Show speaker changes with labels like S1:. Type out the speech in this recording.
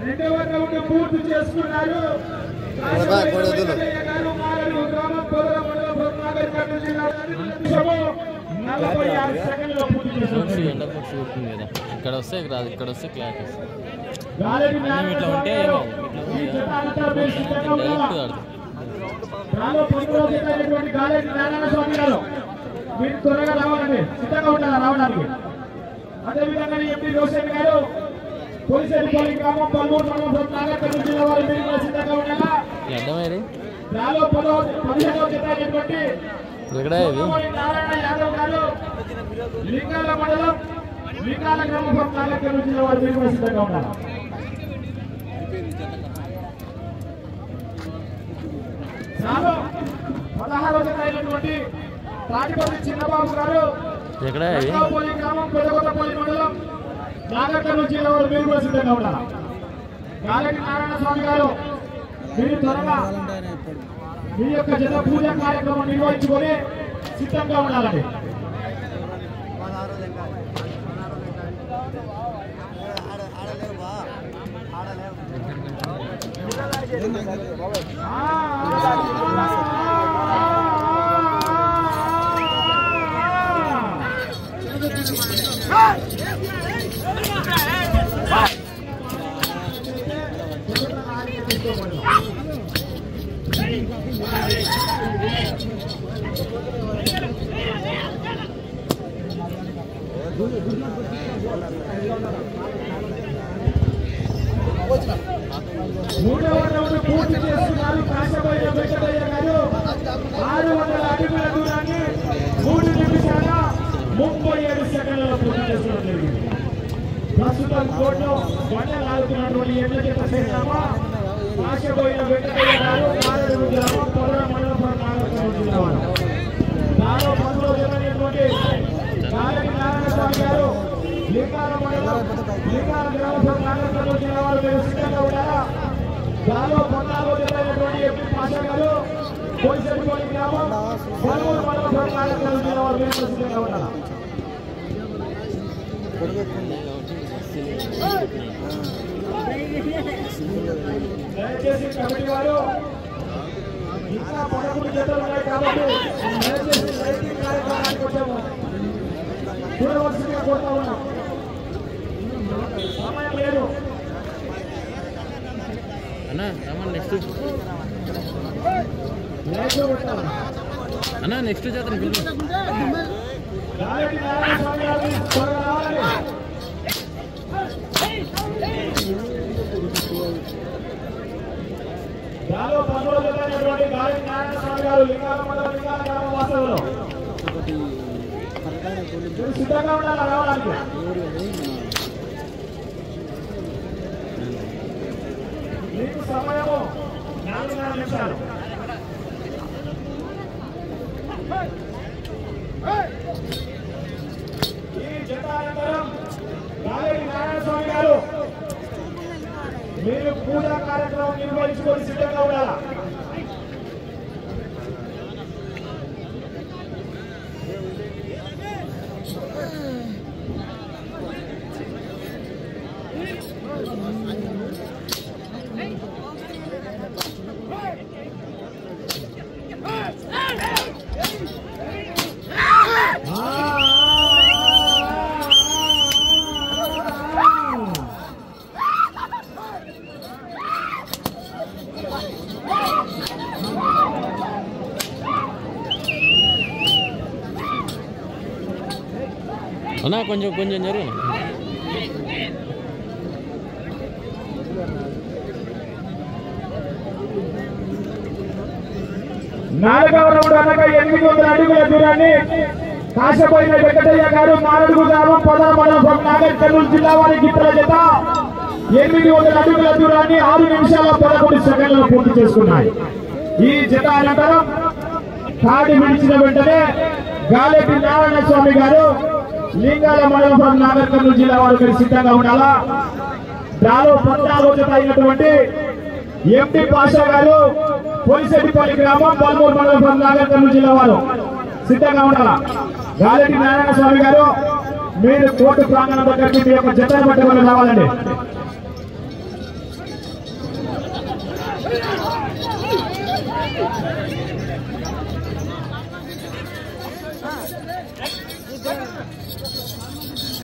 S1: రెండవ రౌండ్ పూర్తి చేసుకున్నారు.
S2: ఇక్కడ వస్తే రాదు, ఇక్కడ వస్తే క్లాక్
S1: ఇట్లా
S2: ఉంటే
S1: మీరు త్వరగా రావాలండి, సిద్ధంగా ఉంటారా రావడానికి. అదేవిధంగా ఎంపీ రోషన్ గారు పోలీసు పోలింగ్ గ్రామం పల్మూరు మండలం నాగర్కర్నూలు జిల్లా వారి మీరు కూడా సిద్ధంగా ఉండాలా. నాలో 15వ జత అయినటువంటి నారాయణ యాదవ్ గారు లింగాల మండలం లింగాల గ్రామం నాగర్కర్నూలు జిల్లా వారి మీరు కూడా సిద్ధంగా ఉండాలా. నాలో 16వ జత అయినటువంటి తాటిపల్లి చిన్నబాబు గారు పోలింగ్ గ్రామం పెద్దకొత్తపల్లి మండలం నాగర్కర్నూలు జిల్లా వారు మీరు కూడా సిద్ధంగా ఉండాలి. గాలటి నారాయణ స్వామి గారు మీరు త్వరగా మీ యొక్క జత పూజ కార్యక్రమం నిర్వహించుకొని సిద్ధంగా ఉండాలండి. మూడవ రౌండ్ పూర్తి చేస్తున్నారు. కాశబోయిన వెంకటయ్య గారు 600 అడుగుల దూరాన్ని 3 నిమిషాల 37 సెకండ్లలో పూర్తి చేస్తున్నారు. ప్రస్తుతం కోర్టులో బండలు ఆడుతున్నటువంటి ఎమ్మెల్యే ప్రశ్నిస్తామా కాశబోయిన వెంకటయ్య గారు నారాయణ గ్రామం పొదర మండలం నాగర్కర్నూలు జిల్లా వారు. నాలో 10వ జతమైనటువంటి గాలటి నారాయణ స్వామి గారు లింగాల మండలం లింగాల గ్రామం నాగర్కర్నూలు జిల్లా వారు మీరు సిద్ధంగా ఉండాలా. దానిలో 14వ జతమైనటువంటి ఎంపీ పాషా గారు పోలీసు గ్రామం పల్మూరు మండలం నాగర్కర్నూలు జిల్లా వారు మీరు సిద్ధంగా ఉండాలా. దయచేసి కమిటీ వారు ఇంకా 11 జతలు ఉన్నాయి కాబట్టి దయచేసి లైటింగ్ కార్యక్రమానికి వచ్చాము చూడవలసిందిగా కోరుతా ఉన్నాం. సమయం లేదు
S2: అన్నా. నెక్స్ట్ జాతర
S1: గాలటి నారాయణ స్వామి గారు త్వరగా రావాలి. దానిలో 10వ జతమైనటువంటి గాలటి నారాయణ స్వామి గారు లింగాల మండలం లింగాల గ్రామ వాస్తవులు సిద్ధంగా ఉండాలి రావడానికి. మీకు సమయము 4 నిమిషాలు. ఈ జత అనంతరం గాలేటి నారాయణస్వామి గారు మీరు పూజా కార్యక్రమం నిర్వహించుకొని సిద్ధంగా ఉండాలా.
S2: అన్నా కొంచెం కొంచెం జరుగు.
S1: నాలుగవ రౌండ్ అనగా 800 అడుగుల దూరాన్ని కాశపోయిన వెంకటయ్య గారు మారడుగు గ్రామం పొదల మండలం నాగర్ కర్నూలు జిల్లా వారి గిత్తల జత 800 అడుగుల దూరాన్ని 6 నిమిషాల 11 సెకండ్లలో పూర్తి చేసుకున్నాయి. ఈ జత అనంతరం తాడి విడిచిన వెంటనే గాలేటి నారాయణస్వామి గారు లింగాల మండలం నాగర్ కర్నూలు జిల్లా వారికి సిద్ధంగా ఉండాలా. దాలో 14వ జత అయినటువంటి ఎంపీ పాషా గారు పోలిశెట్టిపల్లి గ్రామం పాల్మూరు మండలం నాగర్ కర్నూలు జిల్లా వారు సిద్ధంగా ఉండాలా. గాలేటి నారాయణస్వామి గారు మీరు కోర్టు ప్రాంగణం దగ్గరికి మీ యొక్క జతను బట్టి వాళ్ళు రావాలండి.